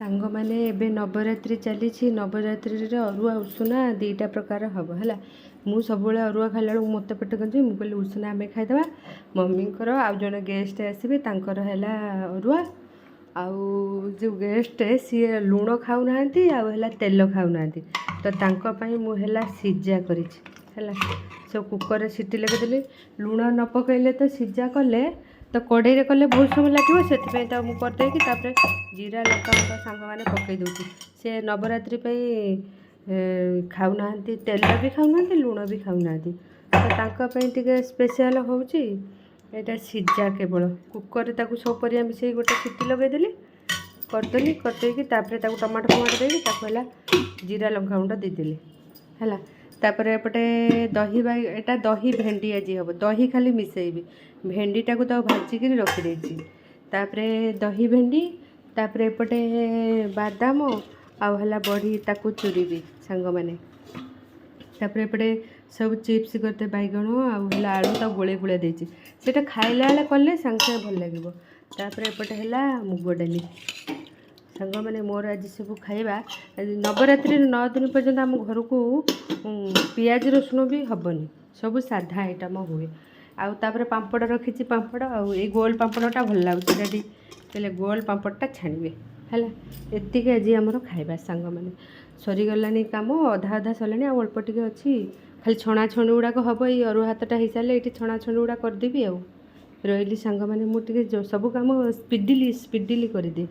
सांग मैंने एबे नवरात्रि चली नवरात्रि अरुआ उषुना दुईटा प्रकार हम है मु सब अरुआ खाला बेलू मत पेट गंजी मुझे कहली उषुना आम खाईदे मम्मी आउ जड़े गेस्ट आसवे है अरुआ आउ जो गेस्ट सी लुण खाऊना तेल खाऊना तो मुझे सीजा कर सब कुकर सीटी लगेदेली लुण न पकईले तो सीजा कले तो कड़े कले बहुत समय लगे से करदे जीरा लंका गुंड सांग मैंने पकई दूसरी से नवरात्रि खाऊना तेल भी खाऊना लुण भी खाऊना तो स्पेशल हूँ यहाँ सीजा केवल कुकर सब परिया मिसे गोटे सीटी लगेदेली करदेली करदेकी टमाटो फमाटो देकी जीरा लंका गुंड देदेली है तापर एपटे दही एटा दही भेंडी आज हम दही खाली मिसेबी भेंडीटा को तो भाजिक रखी तापर दही भेंडी तापर एपटे बादाम आउला बड़ी ताकू चुरीबी सांग मैंने तापर एपटे सब चिप्स करते बैगण आउला आलू तो गोले गोले देती से खाइला बेले कले सांगे सांगे भल लगे तापर एपटे है मुग डाली सांग मैंने मोर आज सब खाइबा नवरात्रि 9 दिन पर्यंत आम घर को पियाज रसुण भी हेनी सब साधा आइटम हुए आउ तापर पापड़ रखी पापड़ आउ ये गोल पापड़टा भल लगे कहले गोल पापड़टा छाणवे है एतिक आज आमर खाइबा सांग मैंने सरीगलानी कम अधा अधा सरला आ अल्प टे अच्छी खाली छणा छणी गुड़ाक हम ये अरुआ हाथटा हो सारे ये छणा छणी गुड़ा करदेवी रही सांग मैंने मुझे सब कम स्पीडिली करदे।